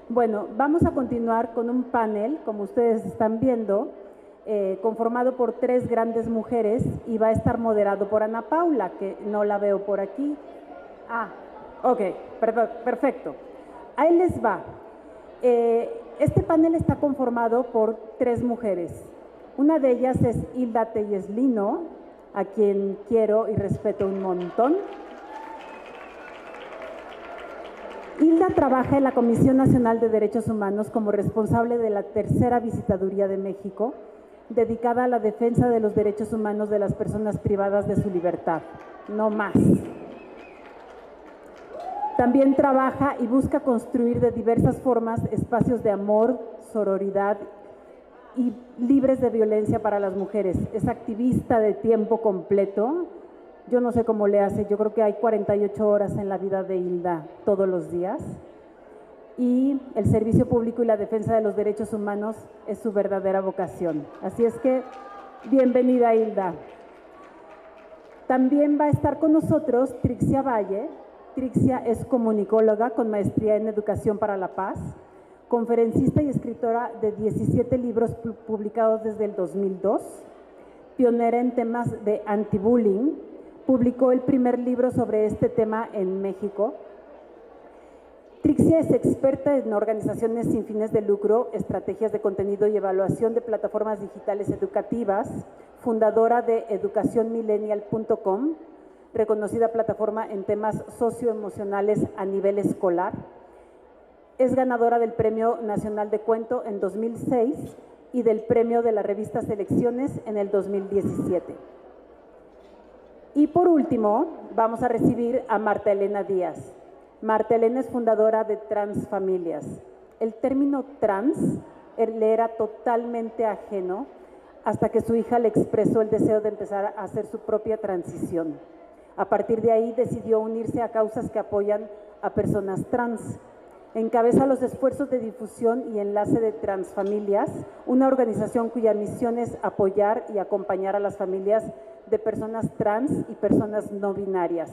Bueno, vamos a continuar con un panel, como ustedes están viendo, conformado por 3 grandes mujeres y va a estar moderado por Ana Paula, que no la veo por aquí. Ok, perfecto. Ahí les va. Este panel está conformado por 3 mujeres. Una de ellas es Hilda Telles Lino, a quien quiero y respeto un montón. Hilda trabaja en la Comisión Nacional de Derechos Humanos como responsable de la tercera Visitaduría de México, dedicada a la defensa de los derechos humanos de las personas privadas de su libertad. No más. También trabaja y busca construir de diversas formas espacios de amor, sororidad y libres de violencia para las mujeres. Es activista de tiempo completo. Yo no sé cómo le hace, yo creo que hay 48 horas en la vida de Hilda todos los días. Y el servicio público y la defensa de los derechos humanos es su verdadera vocación. Así es que, bienvenida Hilda. También va a estar con nosotros Trixia Valle. Trixia es comunicóloga con maestría en Educación para la Paz, conferencista y escritora de 17 libros publicados desde el 2002, pionera en temas de anti-bullying. Publicó el primer libro sobre este tema en México. Trixia es experta en organizaciones sin fines de lucro, estrategias de contenido y evaluación de plataformas digitales educativas, fundadora de educacionmillennial.com, reconocida plataforma en temas socioemocionales a nivel escolar. Es ganadora del Premio Nacional de Cuento en 2006 y del Premio de la revista Selecciones en el 2017. Y por último, vamos a recibir a Marta Elena Díaz. Marta Elena es fundadora de Transfamilias. El término trans le era totalmente ajeno hasta que su hija le expresó el deseo de empezar a hacer su propia transición. A partir de ahí decidió unirse a causas que apoyan a personas trans. Encabeza los esfuerzos de difusión y enlace de Transfamilias, una organización cuya misión es apoyar y acompañar a las familias de personas trans y personas no binarias.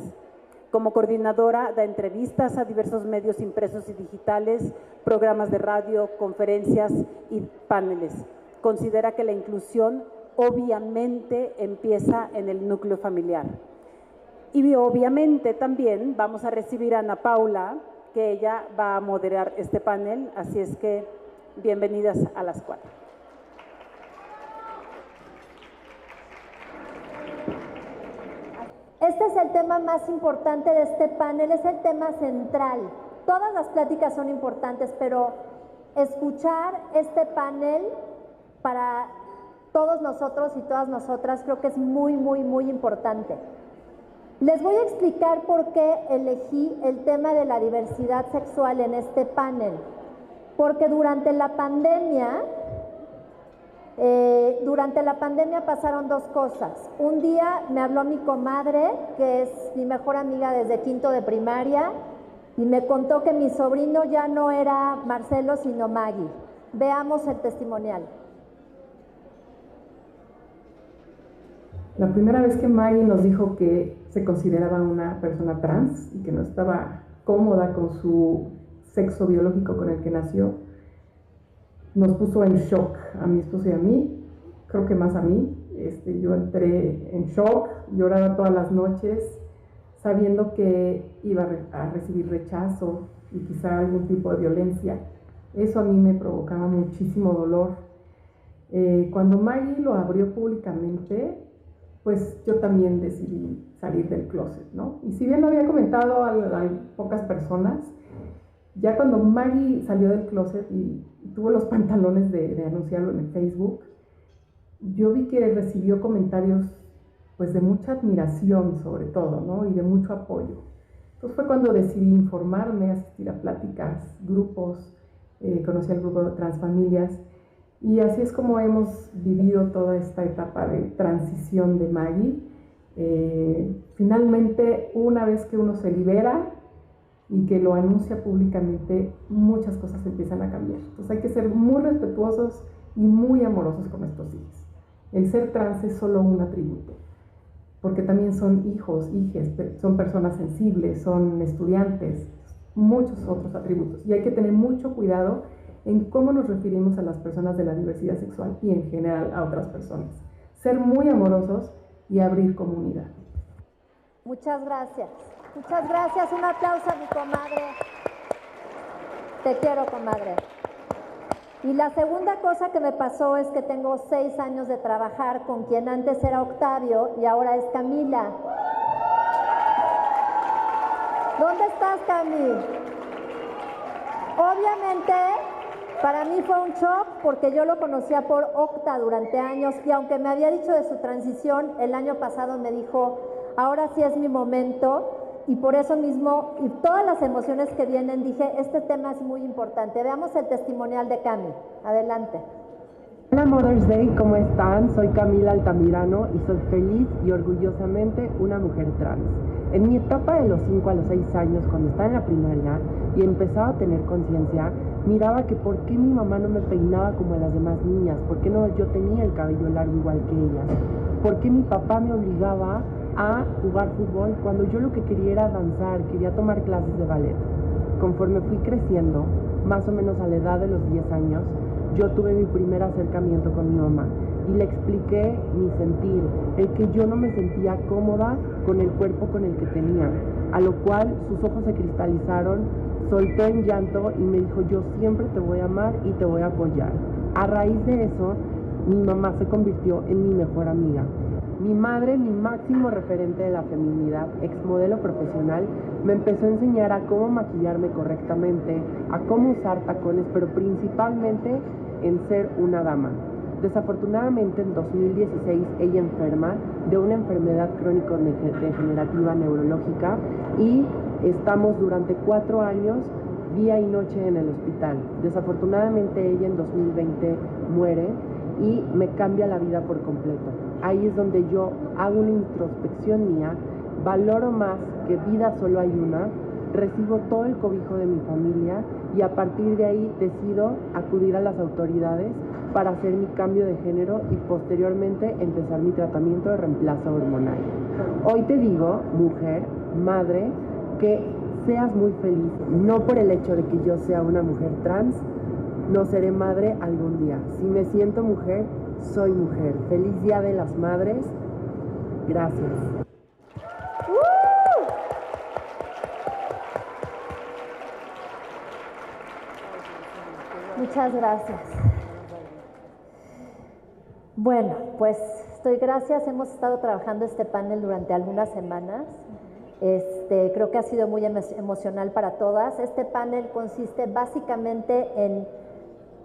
Como coordinadora da entrevistas a diversos medios impresos y digitales, programas de radio, conferencias y paneles. Considera que la inclusión obviamente empieza en el núcleo familiar. Y obviamente también vamos a recibir a Ana Paula, que ella va a moderar este panel, así es que bienvenidas a las 4. Este es el tema más importante de este panel, es el tema central. Todas las pláticas son importantes, pero escuchar este panel para todos nosotros y todas nosotras creo que es muy, muy, muy importante. Les voy a explicar por qué elegí el tema de la diversidad sexual en este panel. Porque durante la pandemia pasaron 2 cosas. Un día me habló mi comadre, que es mi mejor amiga desde quinto de primaria, y me contó que mi sobrino ya no era Marcelo, sino Maggie. Veamos el testimonial. La primera vez que Maggie nos dijo que se consideraba una persona trans y que no estaba cómoda con su sexo biológico con el que nació, nos puso en shock a mi esposo y a mí, creo que más a mí. Yo entré en shock, lloraba todas las noches, sabiendo que iba a recibir rechazo y quizá algún tipo de violencia. Eso a mí me provocaba muchísimo dolor. Cuando Maggie lo abrió públicamente, pues yo también decidí salir del closet, ¿no? Y si bien lo había comentado a pocas personas, ya cuando Maggie salió del closet y tuvo los pantalones de anunciarlo en el Facebook, yo vi que recibió comentarios pues de mucha admiración sobre todo, ¿no? Y de mucho apoyo. Entonces fue cuando decidí informarme, asistir a pláticas, grupos, conocí al grupo de Transfamilias, y así es como hemos vivido toda esta etapa de transición de Maggie. Finalmente, una vez que uno se libera y que lo anuncia públicamente, muchas cosas empiezan a cambiar. Entonces hay que ser muy respetuosos y muy amorosos con nuestros hijos. El ser trans es solo un atributo, porque también son hijos, hijes, son personas sensibles, son estudiantes, muchos otros atributos. Y hay que tener mucho cuidado en cómo nos referimos a las personas de la diversidad sexual y en general a otras personas. Ser muy amorosos y abrir comunidad. Muchas gracias. Muchas gracias. Un aplauso a mi comadre. Te quiero, comadre. Y la segunda cosa que me pasó es que tengo 6 años de trabajar con quien antes era Octavio y ahora es Camila. ¿Dónde estás, Cami? Obviamente, para mí fue un shock porque yo lo conocía por Octa durante años y aunque me había dicho de su transición, el año pasado me dijo, ahora sí es mi momento. Y por eso mismo, y todas las emociones que vienen, dije, este tema es muy importante. Veamos el testimonial de Cami. Adelante. Hola Mother's Day, ¿cómo están? Soy Camila Altamirano y soy feliz y orgullosamente una mujer trans. En mi etapa de los 5 a los 6 años, cuando estaba en la primaria y empezaba a tener conciencia, miraba que por qué mi mamá no me peinaba como las demás niñas, por qué no yo tenía el cabello largo igual que ellas, por qué mi papá me obligaba a jugar fútbol cuando yo lo que quería era danzar, quería tomar clases de ballet. Conforme fui creciendo, más o menos a la edad de los 10 años, yo tuve mi primer acercamiento con mi mamá y le expliqué mi sentir, el que yo no me sentía cómoda con el cuerpo con el que tenía, a lo cual sus ojos se cristalizaron, soltó en llanto y me dijo, yo siempre te voy a amar y te voy a apoyar. A raíz de eso, mi mamá se convirtió en mi mejor amiga. Mi madre, mi máximo referente de la feminidad, exmodelo profesional, me empezó a enseñar a cómo maquillarme correctamente, a cómo usar tacones, pero principalmente en ser una dama. Desafortunadamente en 2016 ella enferma de una enfermedad crónico-degenerativa neurológica y estamos durante 4 años día y noche en el hospital. Desafortunadamente ella en 2020 muere y me cambia la vida por completo. Ahí es donde yo hago una introspección mía, valoro más que vida solo hay una, recibo todo el cobijo de mi familia y a partir de ahí decido acudir a las autoridades para hacer mi cambio de género y posteriormente empezar mi tratamiento de reemplazo hormonal. Hoy te digo, mujer, madre, que seas muy feliz, no por el hecho de que yo sea una mujer trans, no seré madre algún día. Si me siento mujer, soy mujer. Feliz Día de las Madres. Gracias. Muchas gracias. Bueno, pues gracias. Hemos estado trabajando este panel durante algunas semanas. Creo que ha sido muy emocional para todas. Este panel consiste básicamente en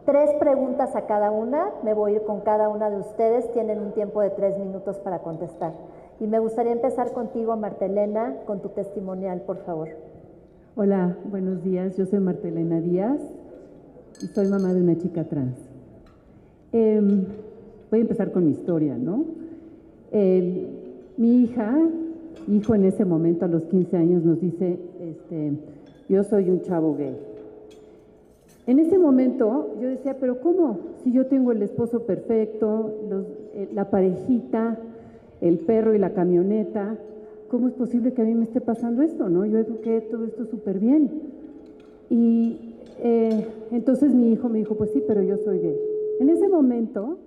3 preguntas a cada una. Me voy a ir con cada una de ustedes. Tienen un tiempo de 3 minutos para contestar. Y me gustaría empezar contigo, Martelena, con tu testimonial, por favor. Hola, buenos días. Yo soy Martelena Díaz y soy mamá de una chica trans. Voy a empezar con mi historia, ¿no? Mi hijo en ese momento, a los 15 años, nos dice, yo soy un chavo gay. En ese momento yo decía, pero ¿cómo? Si yo tengo el esposo perfecto, la parejita, el perro y la camioneta, ¿cómo es posible que a mí me esté pasando esto, no? Yo eduqué todo esto súper bien. Y entonces mi hijo me dijo, pues sí, pero yo soy gay. En ese momento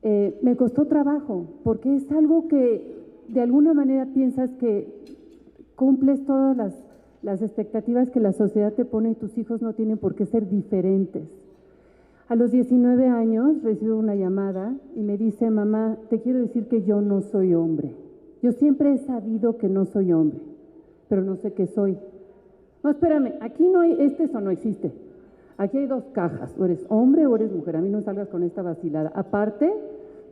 me costó trabajo, porque es algo que de alguna manera piensas que cumples todas las expectativas que la sociedad te pone y tus hijos no tienen por qué ser diferentes. A los 19 años recibo una llamada y me dice, mamá, te quiero decir que yo no soy hombre. Yo siempre he sabido que no soy hombre, pero no sé qué soy. No, espérame, aquí no hay, eso no existe. Aquí hay 2 cajas, o eres hombre o eres mujer. A mí no salgas con esta vacilada. Aparte,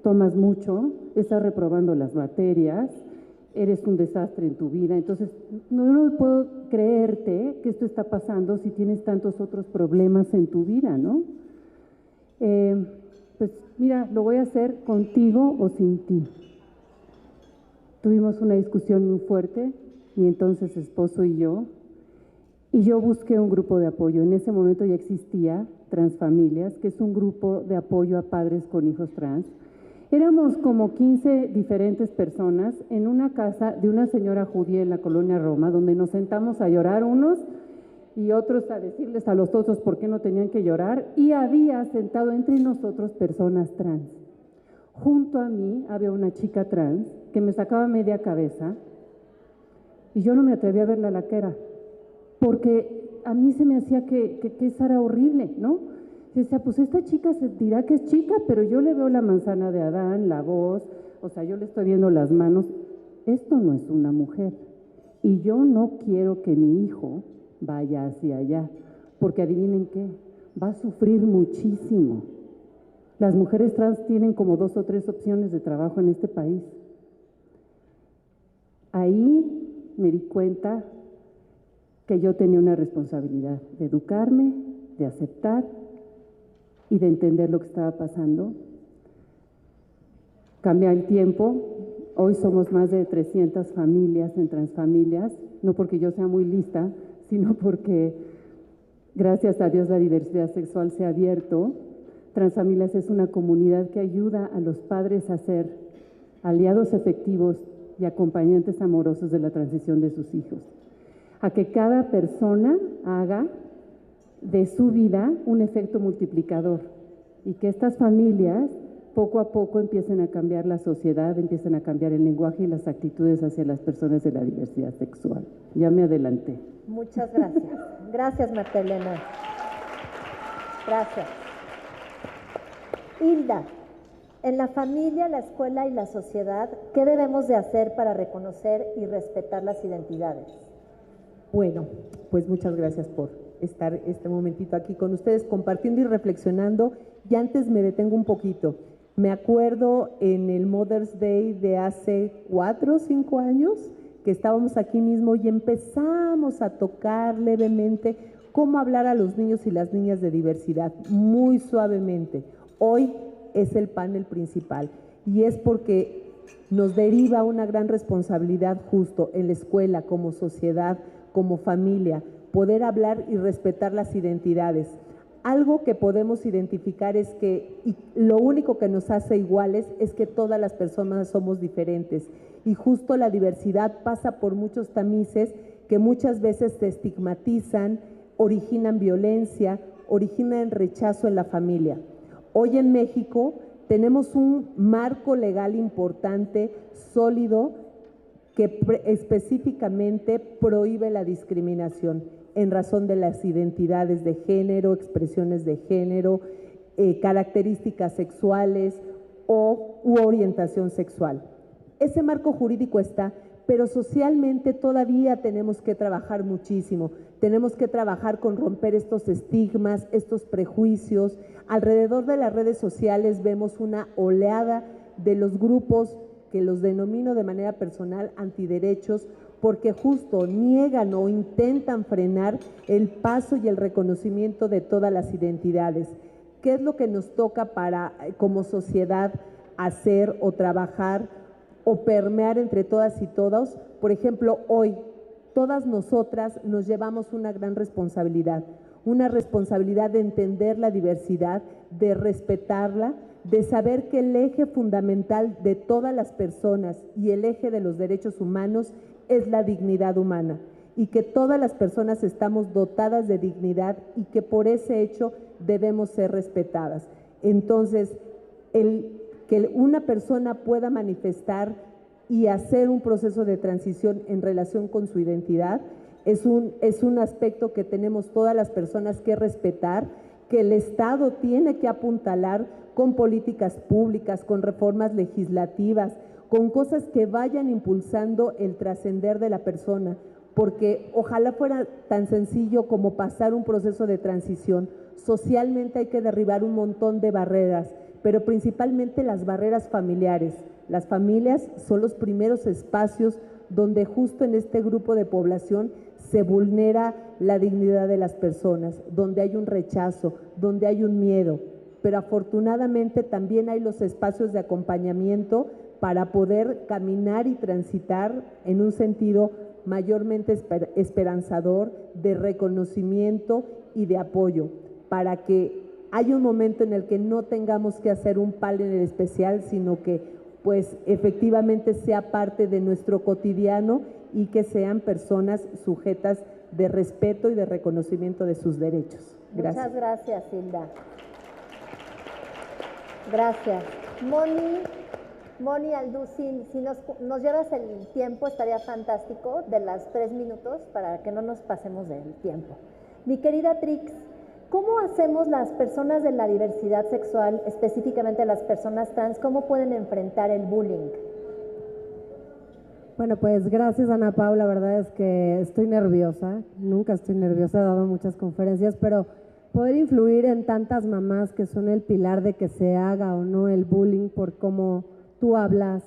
tomas mucho, estás reprobando las materias, eres un desastre en tu vida. Entonces, no puedo creerte que esto está pasando si tienes tantos otros problemas en tu vida, ¿no? Pues mira, lo voy a hacer contigo o sin ti. Tuvimos una discusión muy fuerte, mi entonces esposo y yo busqué un grupo de apoyo. En ese momento ya existía Transfamilias, que es un grupo de apoyo a padres con hijos trans. Éramos como 15 diferentes personas en una casa de una señora judía en la colonia Roma, donde nos sentamos a llorar unos y otros a decirles a los otros por qué no tenían que llorar, y había sentado entre nosotros personas trans. Junto a mí había una chica trans que me sacaba media cabeza y yo no me atrevía a verla a la cara, porque a mí se me hacía que esa era horrible, ¿no? Y decía, pues esta chica se dirá que es chica, pero yo le veo la manzana de Adán, la voz, o sea, yo le estoy viendo las manos. Esto no es una mujer y yo no quiero que mi hijo vaya hacia allá, porque adivinen qué, va a sufrir muchísimo. Las mujeres trans tienen como 2 o 3 opciones de trabajo en este país. Ahí me di cuenta que yo tenía una responsabilidad de educarme, de aceptar y de entender lo que estaba pasando. Cambia el tiempo, hoy somos más de 300 familias en Transfamilias, no porque yo sea muy lista, sino porque gracias a Dios la diversidad sexual se ha abierto. Transfamilias es una comunidad que ayuda a los padres a ser aliados efectivos y acompañantes amorosos de la transición de sus hijos, a que cada persona haga de su vida un efecto multiplicador y que estas familias poco a poco empiecen a cambiar la sociedad, empiecen a cambiar el lenguaje y las actitudes hacia las personas de la diversidad sexual. Ya me adelanté. Muchas gracias. Gracias, Marta Elena. Gracias. Hilda, en la familia, la escuela y la sociedad, ¿qué debemos de hacer para reconocer y respetar las identidades? Bueno, pues muchas gracias por estar este momentito aquí con ustedes, compartiendo y reflexionando. Y antes me detengo un poquito. Me acuerdo en el Mother's Day de hace 4 o 5 años que estábamos aquí mismo y empezamos a tocar levemente cómo hablar a los niños y las niñas de diversidad, muy suavemente. Hoy es el panel principal y es porque nos deriva una gran responsabilidad justo en la escuela, como sociedad, como familia, poder hablar y respetar las identidades. Algo que podemos identificar es que lo único que nos hace iguales es que todas las personas somos diferentes y justo la diversidad pasa por muchos tamices que muchas veces se estigmatizan, originan violencia, originan rechazo en la familia. Hoy en México tenemos un marco legal importante, sólido, que específicamente prohíbe la discriminación en razón de las identidades de género, expresiones de género, características sexuales u orientación sexual. Ese marco jurídico está, pero socialmente todavía tenemos que trabajar muchísimo. Tenemos que trabajar con romper estos estigmas, estos prejuicios. Alrededor de las redes sociales vemos una oleada de los grupos que los denomino de manera personal antiderechos, porque justo niegan o intentan frenar el paso y el reconocimiento de todas las identidades. ¿Qué es lo que nos toca para, como sociedad, hacer o trabajar o permear entre todas y todos? Por ejemplo, hoy todas nosotras nos llevamos una gran responsabilidad de entender la diversidad, de respetarla, de saber que el eje fundamental de todas las personas y el eje de los derechos humanos es la dignidad humana y que todas las personas estamos dotadas de dignidad y que por ese hecho debemos ser respetadas. Entonces, que una persona pueda manifestar y hacer un proceso de transición en relación con su identidad es un aspecto que tenemos todas las personas que respetar, que el Estado tiene que apuntalar con políticas públicas, con reformas legislativas, con cosas que vayan impulsando el trascender de la persona, porque ojalá fuera tan sencillo como pasar un proceso de transición. Socialmente hay que derribar un montón de barreras, pero principalmente las barreras familiares. Las familias son los primeros espacios donde justo en este grupo de población se vulnera la dignidad de las personas, donde hay un rechazo, donde hay un miedo, pero afortunadamente también hay los espacios de acompañamiento para poder caminar y transitar en un sentido mayormente esperanzador, de reconocimiento y de apoyo, para que haya un momento en el que no tengamos que hacer un panel especial, sino que pues efectivamente sea parte de nuestro cotidiano y que sean personas sujetas de respeto y de reconocimiento de sus derechos. Gracias. Muchas gracias, Hilda. Gracias. Moni Alducin, si nos llevas el tiempo, estaría fantástico, de las 3 minutos, para que no nos pasemos del tiempo. Mi querida Trix, ¿cómo hacemos las personas de la diversidad sexual, específicamente las personas trans, cómo pueden enfrentar el bullying? Bueno, pues gracias, Ana Paula. La verdad es que estoy nerviosa, nunca estoy nerviosa, he dado muchas conferencias, pero poder influir en tantas mamás que son el pilar de que se haga o no el bullying por cómo tú hablas,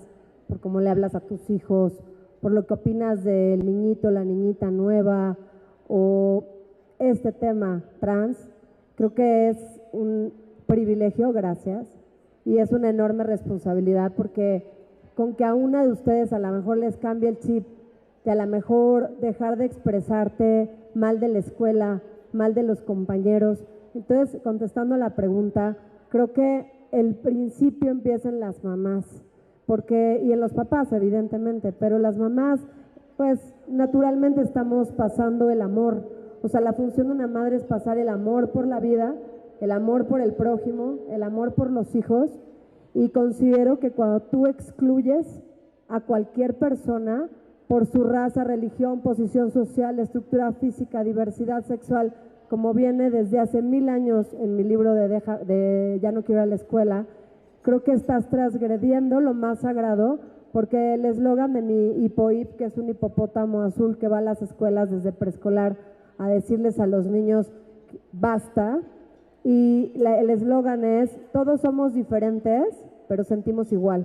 por cómo le hablas a tus hijos, por lo que opinas del niñito, la niñita nueva o este tema trans, creo que es un privilegio, gracias, y es una enorme responsabilidad porque con que a una de ustedes a lo mejor les cambie el chip, de a lo mejor dejar de expresarte mal de la escuela, mal de los compañeros. Entonces, contestando a la pregunta, creo que el principio empieza en las mamás, porque, y en los papás, evidentemente, pero las mamás, pues, naturalmente estamos pasando el amor. O sea, la función de una madre es pasar el amor por la vida, el amor por el prójimo, el amor por los hijos, y considero que cuando tú excluyes a cualquier persona por su raza, religión, posición social, estructura física, diversidad sexual, como viene desde hace 1000 años en mi libro de Ya no quiero ir a la escuela, creo que estás transgrediendo lo más sagrado, porque el eslogan de mi hipohip, que es un hipopótamo azul que va a las escuelas desde preescolar a decirles a los niños basta, y el eslogan es todos somos diferentes, pero sentimos igual.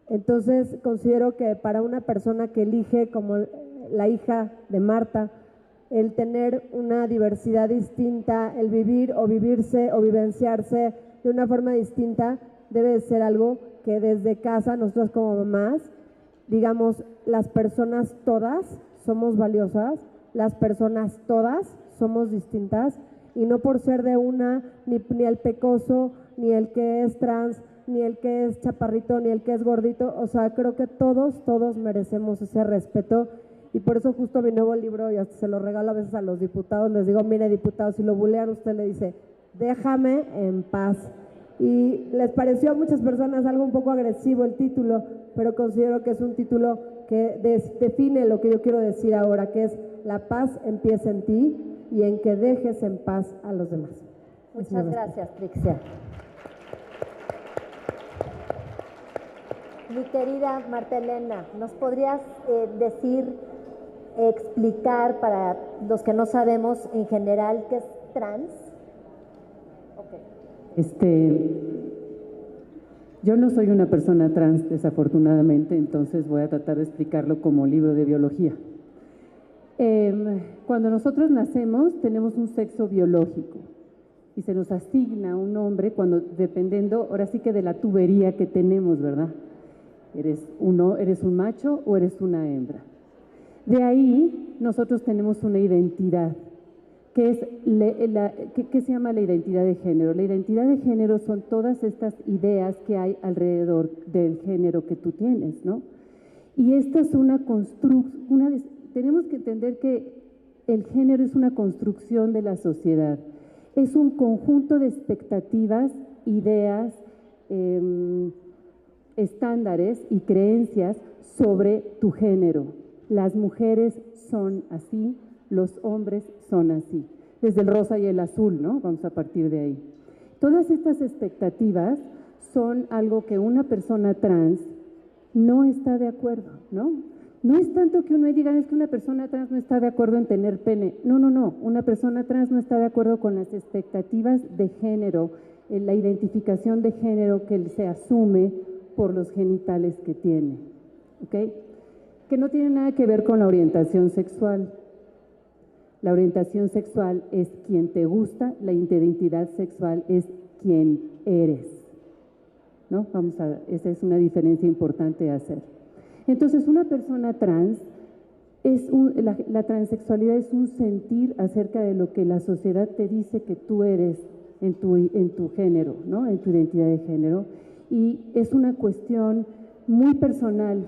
Entonces considero que para una persona que elige, como la hija de Marta, el tener una diversidad distinta, el vivir o vivirse o vivenciarse de una forma distinta, debe ser algo que desde casa, nosotros como mamás, digamos, las personas todas somos valiosas, las personas todas somos distintas, y no por ser de una, ni el pecoso, ni el que es trans, ni el que es chaparrito, ni el que es gordito. O sea, creo que todos merecemos ese respeto, y por eso justo mi nuevo libro, y hasta se lo regalo a veces a los diputados, les digo, mire diputados, si lo bulean usted le dice, déjame en paz. Y les pareció a muchas personas algo un poco agresivo el título, pero considero que es un título que define lo que yo quiero decir ahora, que es la paz empieza en ti y en que dejes en paz a los demás. Muchas gracias, Trixia. Mi querida Marta Elena, ¿nos podrías explicar para los que no sabemos en general qué es trans? Yo no soy una persona trans, desafortunadamente, entonces voy a tratar de explicarlo como libro de biología. Cuando nosotros nacemos tenemos un sexo biológico y se nos asigna un nombre cuando, dependiendo, ahora sí que de la tubería que tenemos, ¿verdad? ¿Eres un macho o eres una hembra? De ahí nosotros tenemos una identidad, que es ¿qué se llama la identidad de género? La identidad de género son todas estas ideas que hay alrededor del género que tú tienes, ¿no? Y esta es una construcción, tenemos que entender que el género es una construcción de la sociedad, es un conjunto de expectativas, ideas, estándares y creencias sobre tu género. Las mujeres son así, los hombres son así, desde el rosa y el azul, ¿no? Vamos a partir de ahí. Todas estas expectativas son algo que una persona trans no está de acuerdo, ¿no? No es tanto que uno diga, es que una persona trans no está de acuerdo en tener pene. No, una persona trans no está de acuerdo con las expectativas de género, en la identificación de género que se asume por los genitales que tiene, ¿ok? Que no tiene nada que ver con la orientación sexual. La orientación sexual es quien te gusta, la identidad sexual es quien eres, ¿no? Esa es una diferencia importante a hacer. Entonces, una persona trans, la transexualidad es un sentir acerca de lo que la sociedad te dice que tú eres en tu género, ¿no? En tu identidad de género, y es una cuestión muy personal,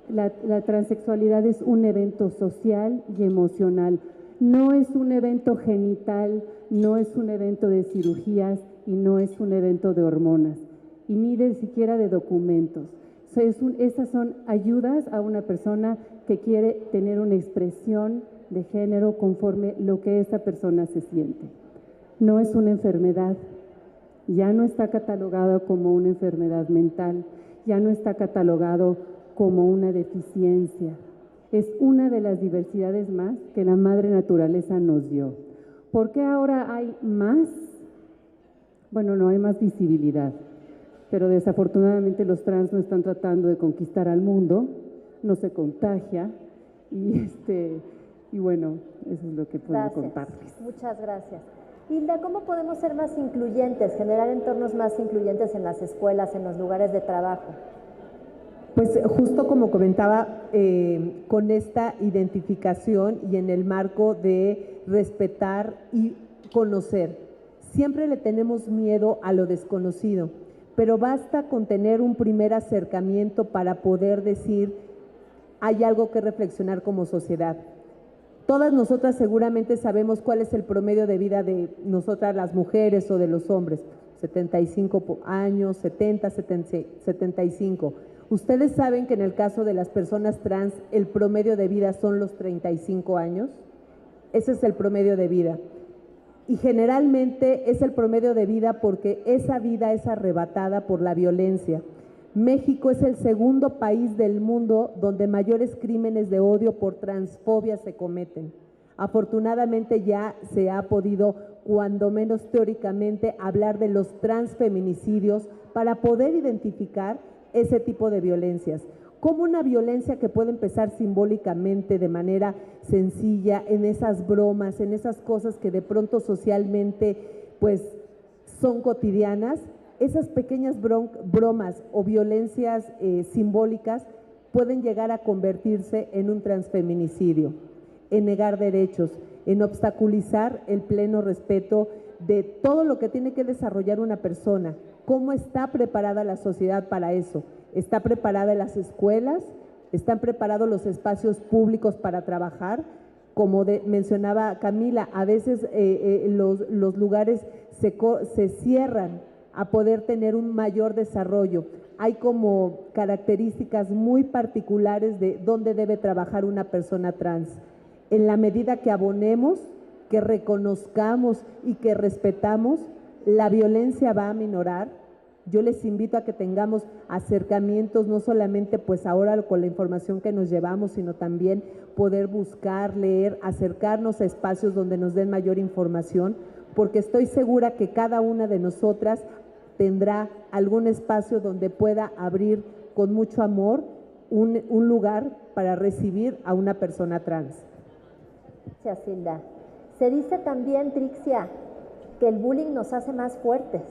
La transexualidad es un evento social y emocional. No es un evento genital, no es un evento de cirugías y no es un evento de hormonas y ni de siquiera de documentos. Estas son ayudas a una persona que quiere tener una expresión de género conforme lo que esa persona se siente. No es una enfermedad, ya no está catalogado como una enfermedad mental, ya no está catalogado como una deficiencia. Es una de las diversidades más que la madre naturaleza nos dio. ¿Por qué ahora hay más? Bueno, no hay más visibilidad, pero desafortunadamente los trans no están tratando de conquistar al mundo, no se contagia y bueno, eso es lo que puedo contarles. Muchas gracias. Hilda, ¿cómo podemos ser más incluyentes, generar entornos más incluyentes en las escuelas, en los lugares de trabajo? Pues justo como comentaba, con esta identificación y en el marco de respetar y conocer. Siempre le tenemos miedo a lo desconocido, pero basta con tener un primer acercamiento para poder decir, hay algo que reflexionar como sociedad. Todas nosotras seguramente sabemos cuál es el promedio de vida de nosotras las mujeres o de los hombres, 75 años, 70, 75. ¿Ustedes saben que en el caso de las personas trans el promedio de vida son los 35 años? Ese es el promedio de vida. Y generalmente es el promedio de vida porque esa vida es arrebatada por la violencia. México es el segundo país del mundo donde mayores crímenes de odio por transfobia se cometen. Afortunadamente ya se ha podido, cuando menos teóricamente, hablar de los transfeminicidios para poder identificar ese tipo de violencias, como una violencia que puede empezar simbólicamente de manera sencilla, en esas bromas, en esas cosas que de pronto socialmente pues son cotidianas. Esas pequeñas bromas o violencias simbólicas pueden llegar a convertirse en un transfeminicidio, en negar derechos, en obstaculizar el pleno respeto de todo lo que tiene que desarrollar una persona. ¿Cómo está preparada la sociedad para eso? ¿Está preparada las escuelas? ¿Están preparados los espacios públicos para trabajar? Como mencionaba Camila, a veces los lugares se cierran a poder tener un mayor desarrollo. Hay como características muy particulares de dónde debe trabajar una persona trans. En la medida que abonemos, que reconozcamos y que respetamos, la violencia va a minorar. Yo les invito a que tengamos acercamientos, no solamente pues ahora con la información que nos llevamos, sino también poder buscar, leer, acercarnos a espacios donde nos den mayor información, porque estoy segura que cada una de nosotras tendrá algún espacio donde pueda abrir con mucho amor un lugar para recibir a una persona trans. Gracias, Hilda. Se dice también, Trixia, que el bullying nos hace más fuertes.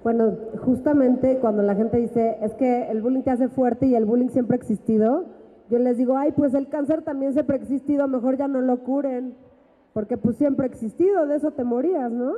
Bueno, justamente cuando la gente dice, es que el bullying te hace fuerte y el bullying siempre ha existido, yo les digo, ay, pues el cáncer también siempre ha existido, mejor ya no lo curen, porque pues siempre ha existido, de eso te morías, ¿no?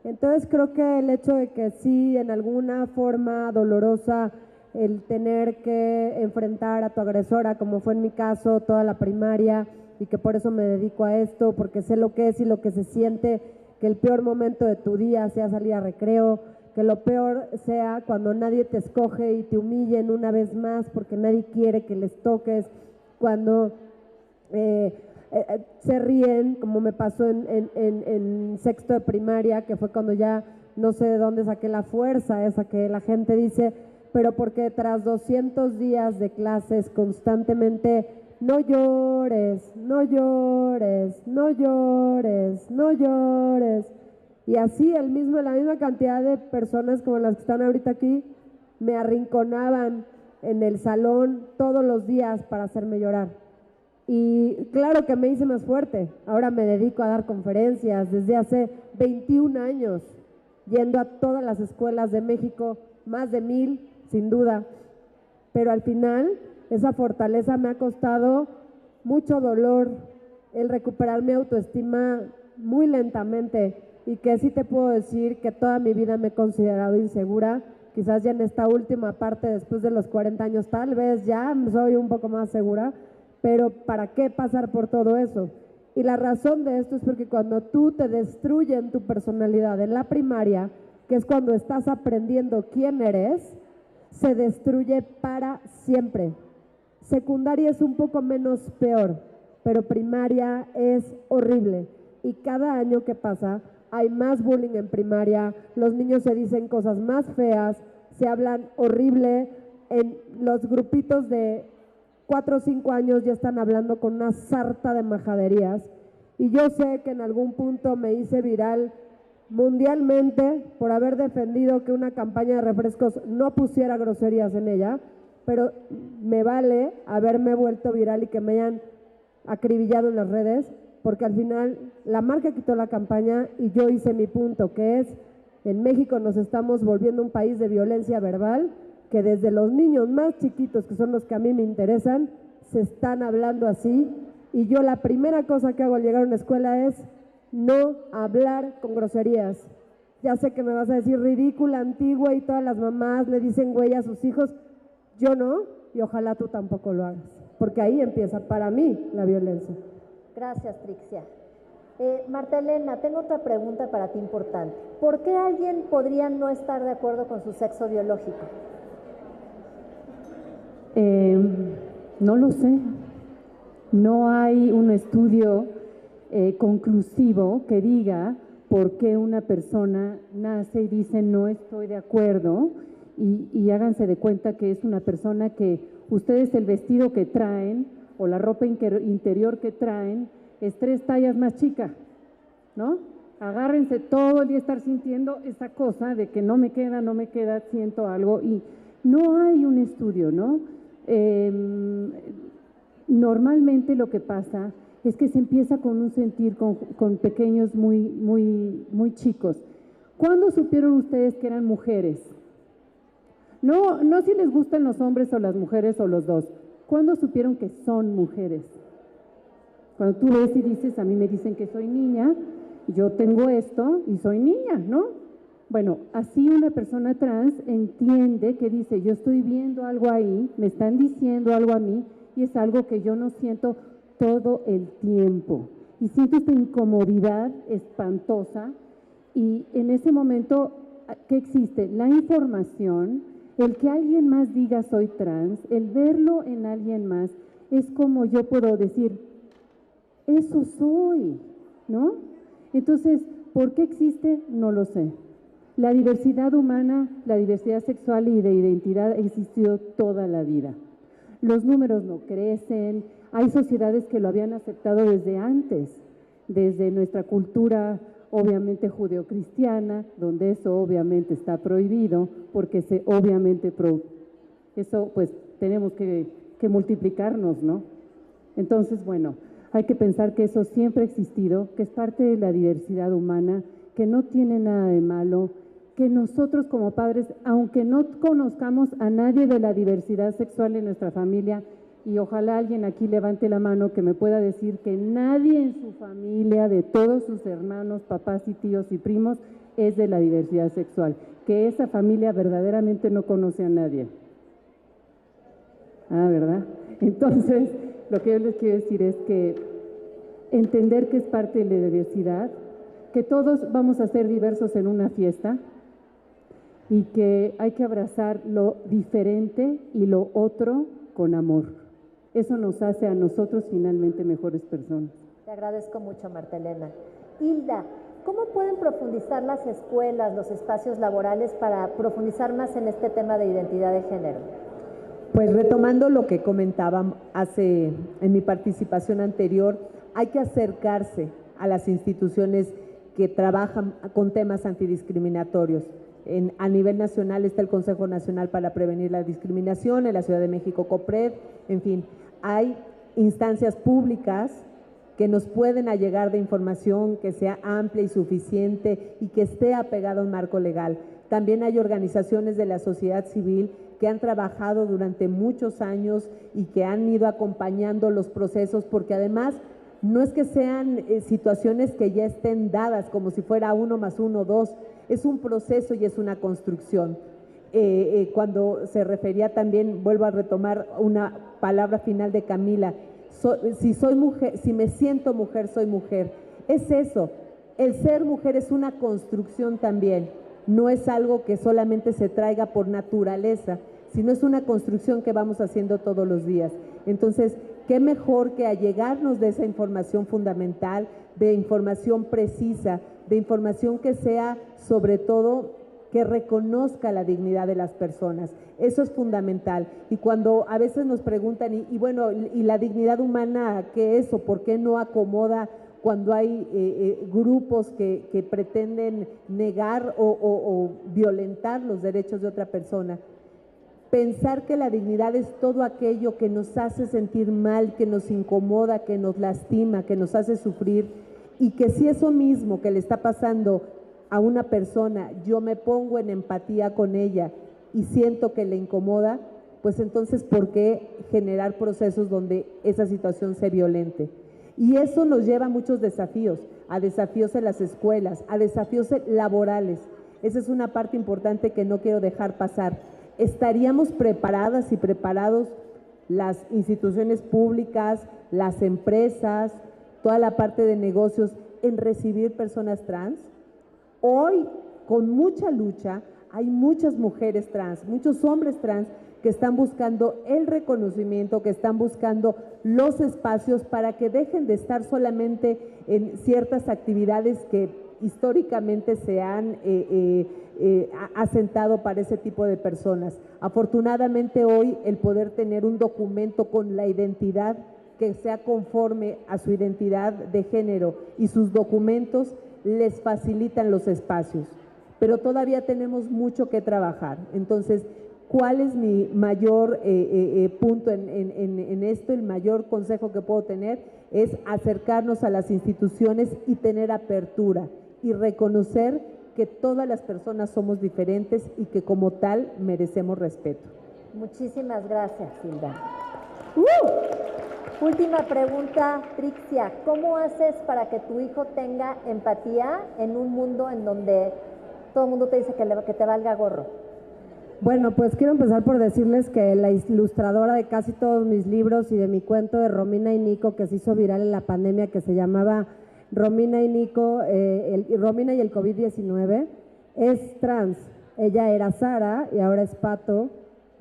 Entonces creo que el hecho de que sí, en alguna forma dolorosa, el tener que enfrentar a tu agresora, como fue en mi caso, toda la primaria, y que por eso me dedico a esto, porque sé lo que es y lo que se siente, que el peor momento de tu día sea salir a recreo, que lo peor sea cuando nadie te escoge y te humillen una vez más porque nadie quiere que les toques, cuando se ríen, como me pasó en sexto de primaria, que fue cuando ya no sé de dónde saqué la fuerza esa que la gente dice, pero porque tras 200 días de clases constantemente, no llores, no llores, no llores, no llores, y así la misma cantidad de personas como las que están ahorita aquí me arrinconaban en el salón todos los días para hacerme llorar. Y claro que me hice más fuerte. Ahora me dedico a dar conferencias desde hace 21 años, yendo a todas las escuelas de México, más de 1000, sin duda. Pero al final, esa fortaleza me ha costado mucho dolor, el recuperar mi autoestima muy lentamente, y que sí te puedo decir que toda mi vida me he considerado insegura, quizás ya en esta última parte, después de los 40 años, tal vez ya soy un poco más segura, pero ¿para qué pasar por todo eso? Y la razón de esto es porque cuando tú te destruyen tu personalidad en la primaria, que es cuando estás aprendiendo quién eres, se destruye para siempre. Secundaria es un poco menos peor, pero primaria es horrible. Y cada año que pasa hay más bullying en primaria, los niños se dicen cosas más feas, se hablan horrible, en los grupitos de 4 o 5 años ya están hablando con una sarta de majaderías. Y yo sé que en algún punto me hice viral mundialmente por haber defendido que una campaña de refrescos no pusiera groserías en ella, pero me vale haberme vuelto viral y que me hayan acribillado en las redes, porque al final la marca quitó la campaña y yo hice mi punto, que es, en México nos estamos volviendo un país de violencia verbal, que desde los niños más chiquitos, que son los que a mí me interesan, se están hablando así, y yo la primera cosa que hago al llegar a una escuela es no hablar con groserías. Ya sé que me vas a decir ridícula, antigua, y todas las mamás le dicen güey a sus hijos, yo no, y ojalá tú tampoco lo hagas, porque ahí empieza para mí la violencia. Gracias, Trixia. Marta Elena, tengo otra pregunta para ti importante. ¿Por qué alguien podría no estar de acuerdo con su sexo biológico? No lo sé. No hay un estudio conclusivo que diga por qué una persona nace y dice no estoy de acuerdo y háganse de cuenta que es una persona que ustedes el vestido que traen o la ropa interior que traen es 3 tallas más chica, ¿no? Agárrense todo el día estar sintiendo esa cosa de que no me queda, siento algo y no hay un estudio, ¿no? Normalmente lo que pasa es que se empieza con un sentir con pequeños muy chicos. ¿Cuándo supieron ustedes que eran mujeres? No si les gustan los hombres o las mujeres o los dos. ¿Cuándo supieron que son mujeres? Cuando tú ves y dices, a mí me dicen que soy niña, yo tengo esto y soy niña, ¿no? Bueno, así una persona trans entiende que dice, yo estoy viendo algo ahí, me están diciendo algo a mí y es algo que yo no siento todo el tiempo. Y siento esta incomodidad espantosa y en ese momento, ¿qué existe? La información, el que alguien más diga soy trans, el verlo en alguien más, es como yo puedo decir, eso soy, ¿no? Entonces, ¿por qué existe? No lo sé. La diversidad humana, la diversidad sexual y de identidad ha existido toda la vida. Los números no crecen, hay sociedades que lo habían aceptado desde antes, desde nuestra cultura obviamente judeocristiana, donde eso obviamente está prohibido, porque eso pues tenemos que multiplicarnos, ¿no? Entonces, bueno, hay que pensar que eso siempre ha existido, que es parte de la diversidad humana, que no tiene nada de malo, que nosotros como padres, aunque no conozcamos a nadie de la diversidad sexual en nuestra familia, y ojalá alguien aquí levante la mano que me pueda decir que nadie en su familia, de todos sus hermanos, papás y tíos y primos, es de la diversidad sexual, que esa familia verdaderamente no conoce a nadie. Ah, ¿verdad? Entonces, lo que yo les quiero decir es que entender que es parte de la diversidad, que todos vamos a ser diversos en una fiesta y que hay que abrazar lo diferente y lo otro con amor. Eso nos hace a nosotros finalmente mejores personas. Te agradezco mucho, Marta Elena. Hilda, ¿cómo pueden profundizar las escuelas, los espacios laborales para profundizar más en este tema de identidad de género? Pues retomando lo que comentaba en mi participación anterior, hay que acercarse a las instituciones que trabajan con temas antidiscriminatorios. A nivel nacional está el Consejo Nacional para Prevenir la Discriminación, en la Ciudad de México COPRED, en fin, hay instancias públicas que nos pueden allegar de información que sea amplia y suficiente y que esté apegada a un marco legal. También hay organizaciones de la sociedad civil que han trabajado durante muchos años y que han ido acompañando los procesos, porque además no es que sean situaciones que ya estén dadas como si fuera 1 más 1, 2, es un proceso y es una construcción. cuando se refería también, vuelvo a retomar una palabra final de Camila, si soy mujer, si me siento mujer, soy mujer. Es eso, el ser mujer es una construcción también, no es algo que solamente se traiga por naturaleza, sino es una construcción que vamos haciendo todos los días. Entonces, qué mejor que allegarnos de esa información fundamental, de información precisa, de información que sea sobre todo que reconozca la dignidad de las personas. Eso es fundamental. Y cuando a veces nos preguntan, y bueno, ¿y la dignidad humana qué es o por qué no acomoda cuando hay grupos que pretenden negar o violentar los derechos de otra persona? Pensar que la dignidad es todo aquello que nos hace sentir mal, que nos incomoda, que nos lastima, que nos hace sufrir, y que si eso mismo que le está pasando a una persona, yo me pongo en empatía con ella y siento que le incomoda, pues entonces ¿por qué generar procesos donde esa situación sea violente? Y eso nos lleva a muchos desafíos, a desafíos en las escuelas, a desafíos laborales. Esa es una parte importante que no quiero dejar pasar. ¿Estaríamos preparadas y preparados las instituciones públicas, las empresas, toda la parte de negocios en recibir personas trans? Hoy, con mucha lucha, hay muchas mujeres trans, muchos hombres trans que están buscando el reconocimiento, que están buscando los espacios para que dejen de estar solamente en ciertas actividades que históricamente se han asentado para ese tipo de personas. Afortunadamente hoy el poder tener un documento con la identidad que sea conforme a su identidad de género y sus documentos les facilitan los espacios, pero todavía tenemos mucho que trabajar. Entonces, ¿cuál es mi mayor punto en esto? El mayor consejo que puedo tener es acercarnos a las instituciones y tener apertura y reconocer que todas las personas somos diferentes y que como tal merecemos respeto. Muchísimas gracias, Hilda. Última pregunta, Trixia. ¿Cómo haces para que tu hijo tenga empatía en un mundo en donde todo el mundo te dice que te valga gorro? Bueno, pues quiero empezar por decirles que la ilustradora de casi todos mis libros y de mi cuento de Romina y Nico, que se hizo viral en la pandemia, que se llamaba Romina y Nico, Romina y el COVID-19, es trans. Ella era Sara y ahora es Pato.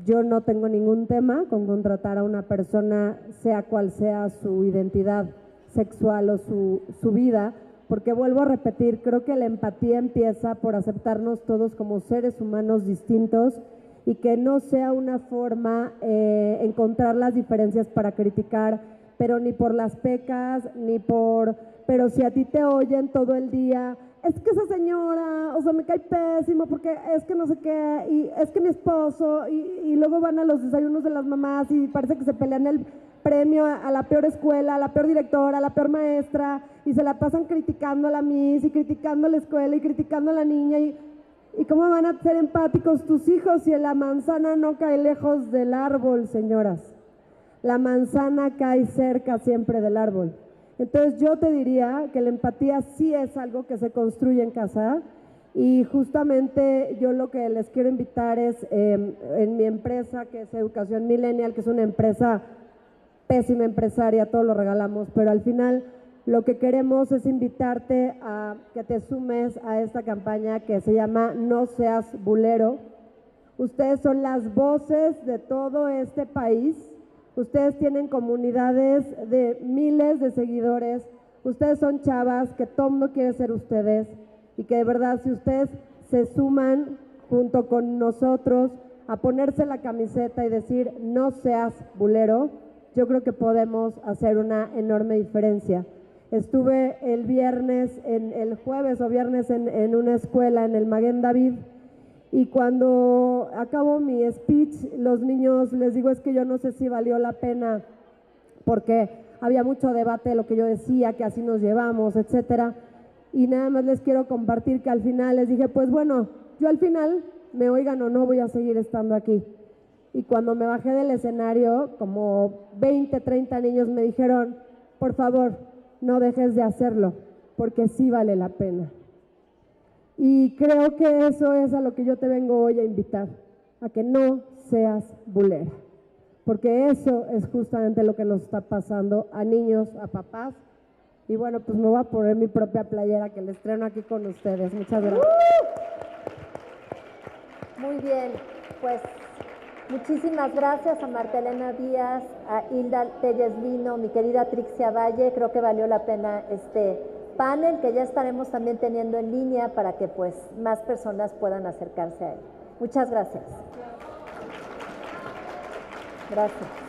Yo no tengo ningún tema con contratar a una persona, sea cual sea su identidad sexual o su vida, porque vuelvo a repetir, creo que la empatía empieza por aceptarnos todos como seres humanos distintos y que no sea una forma encontrar las diferencias para criticar, pero ni por las pecas, ni por, pero si a ti te oyen todo el día, es que esa señora, o sea, me cae pésimo porque es que no sé qué, y es que mi esposo, y luego van a los desayunos de las mamás y parece que se pelean el premio a la peor escuela, a la peor directora, a la peor maestra, y se la pasan criticando a la Miss y criticando a la escuela y criticando a la niña, y cómo van a ser empáticos tus hijos si la manzana no cae lejos del árbol, señoras. La manzana cae cerca siempre del árbol. Entonces yo te diría que la empatía sí es algo que se construye en casa, y justamente yo lo que les quiero invitar es en mi empresa, que es Educación Millennial, que es una empresa pésima empresaria, todo lo regalamos, pero al final lo que queremos es invitarte a que te sumes a esta campaña que se llama No Seas Bulero. Ustedes son las voces de todo este país. Ustedes tienen comunidades de miles de seguidores, ustedes son chavas que todo el mundo quiere ser ustedes, y que de verdad si ustedes se suman junto con nosotros a ponerse la camiseta y decir no seas bulero, yo creo que podemos hacer una enorme diferencia. Estuve el jueves o viernes en una escuela en el Maguen David, y cuando acabo mi speech, los niños les digo, es que yo no sé si valió la pena, porque había mucho debate de lo que yo decía, que así nos llevamos, etcétera, y nada más les quiero compartir que al final les dije, pues bueno, yo al final, me oigan o no, voy a seguir estando aquí. Y cuando me bajé del escenario, como 20, 30 niños me dijeron, por favor, no dejes de hacerlo, porque sí vale la pena. Y creo que eso es a lo que yo te vengo hoy a invitar, a que no seas bulera, porque eso es justamente lo que nos está pasando a niños, a papás. Y bueno, pues me voy a poner mi propia playera que les estreno aquí con ustedes. Muchas gracias. Muy bien, pues muchísimas gracias a Marta Elena Díaz, a Hilda Telles Lino, mi querida Trixia Valle. Creo que valió la pena este panel que ya estaremos también teniendo en línea para que pues más personas puedan acercarse a él. Muchas gracias. Gracias.